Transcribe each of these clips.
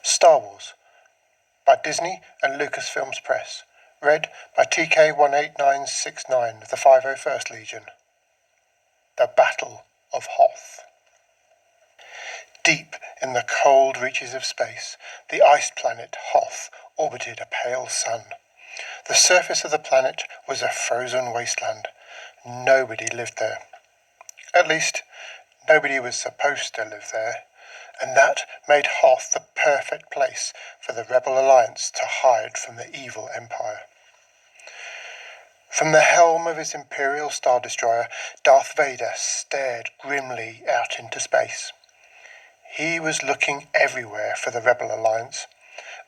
Star Wars by Disney and Lucasfilms Press. Read by TK18969 of the 501st Legion. The Battle of Hoth. Deep in the cold reaches of space, the ice planet Hoth orbited a pale sun. The surface of the planet was a frozen wasteland. Nobody lived there. At least, nobody was supposed to live there, and that made Hoth the perfect place for the Rebel Alliance to hide from the evil Empire. From the helm of his Imperial Star Destroyer, Darth Vader stared grimly out into space. He was looking everywhere for the Rebel Alliance.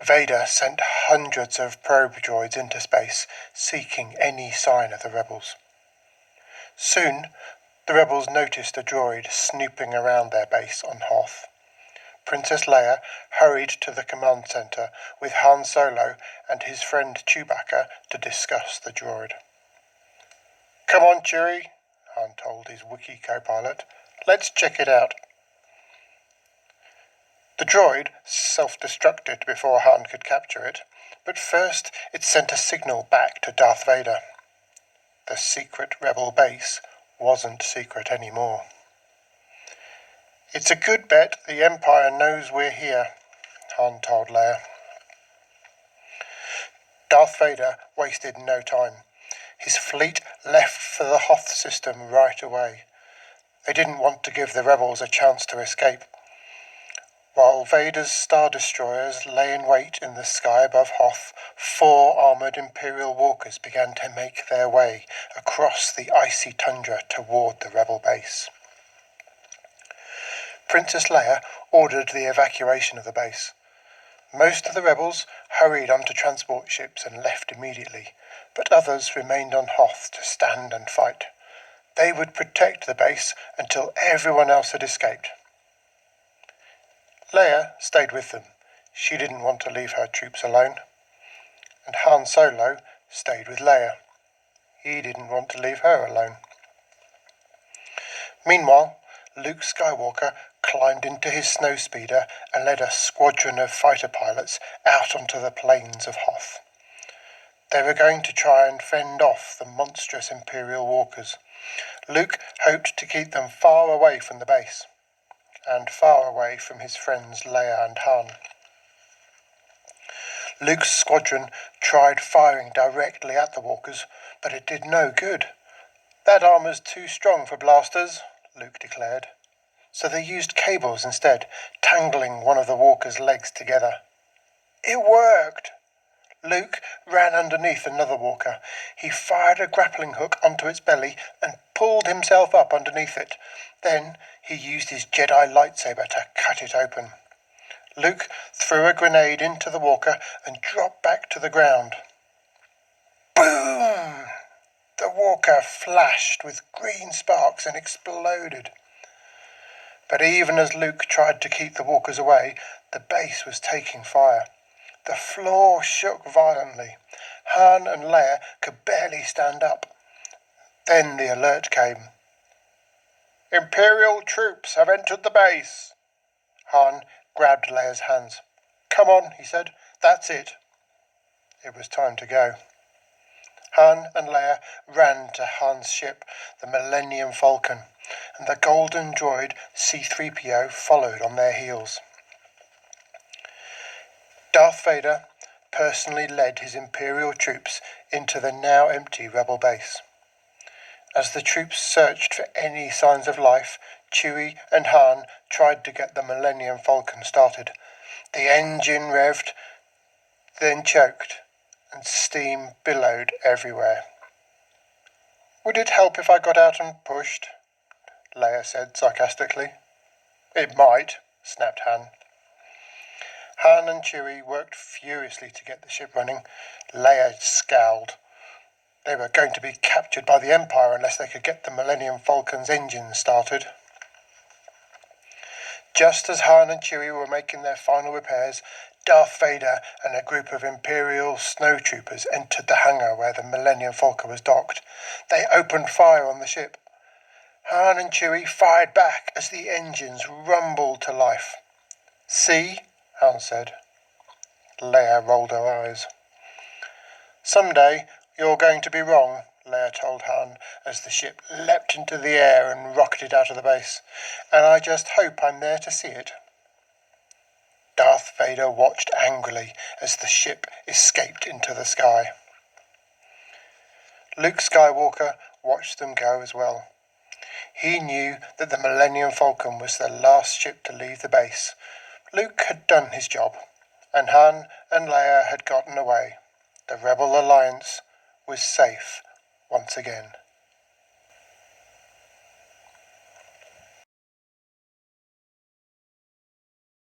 Vader sent hundreds of probe droids into space, seeking any sign of the rebels. Soon, the rebels noticed a droid snooping around their base on Hoth. Princess Leia hurried to the command center with Han Solo and his friend Chewbacca to discuss the droid. "Come on, Chewie," Han told his Wookiee co-pilot. "Let's check it out." The droid self-destructed before Han could capture it, but first it sent a signal back to Darth Vader. The secret rebel base wasn't secret anymore. "It's a good bet the Empire knows we're here," Han told Leia. Darth Vader wasted no time. His fleet left for the Hoth system right away. They didn't want to give the rebels a chance to escape. While Vader's Star Destroyers lay in wait in the sky above Hoth, 4 armoured Imperial walkers began to make their way across the icy tundra toward the rebel base. Princess Leia ordered the evacuation of the base. Most of the rebels hurried onto transport ships and left immediately, but others remained on Hoth to stand and fight. They would protect the base until everyone else had escaped. Leia stayed with them. She didn't want to leave her troops alone. And Han Solo stayed with Leia. He didn't want to leave her alone. Meanwhile, Luke Skywalker climbed into his snowspeeder and led a squadron of fighter pilots out onto the plains of Hoth. They were going to try and fend off the monstrous Imperial walkers. Luke hoped to keep them far away from the base, and far away from his friends Leia and Han. Luke's squadron tried firing directly at the walkers, but it did no good. "That armor's too strong for blasters," Luke declared. So they used cables instead, tangling one of the walkers' legs together. It worked! Luke ran underneath another walker. He fired a grappling hook onto its belly and pulled himself up underneath it. Then he used his Jedi lightsaber to cut it open. Luke threw a grenade into the walker and dropped back to the ground. Boom! The walker flashed with green sparks and exploded. But even as Luke tried to keep the walkers away, the base was taking fire. The floor shook violently. Han and Leia could barely stand up. Then the alert came. "Imperial troops have entered the base." Han grabbed Leia's hands. "Come on," he said. "That's it." It was time to go. Han and Leia ran to Han's ship, the Millennium Falcon, and the golden droid C-3PO followed on their heels. Darth Vader personally led his Imperial troops into the now empty rebel base. As the troops searched for any signs of life, Chewie and Han tried to get the Millennium Falcon started. The engine revved, then choked, and steam billowed everywhere. "Would it help if I got out and pushed?" Leia said sarcastically. "It might," snapped Han. Han and Chewie worked furiously to get the ship running. Leia scowled. They were going to be captured by the Empire unless they could get the Millennium Falcon's engines started. Just as Han and Chewie were making their final repairs, Darth Vader and a group of Imperial snowtroopers entered the hangar where the Millennium Falcon was docked. They opened fire on the ship. Han and Chewie fired back as the engines rumbled to life. "See?" Han said. Leia rolled her eyes. Someday you're going to be wrong, Leia told Han as the ship leapt into the air and rocketed out of the base, and I just hope I'm there to see it. Darth Vader watched angrily as the ship escaped into the sky. Luke Skywalker watched them go as well. He knew that the Millennium Falcon was the last ship to leave the base. Luke had done his job, and Han and Leia had gotten away. The Rebel Alliance was safe once again.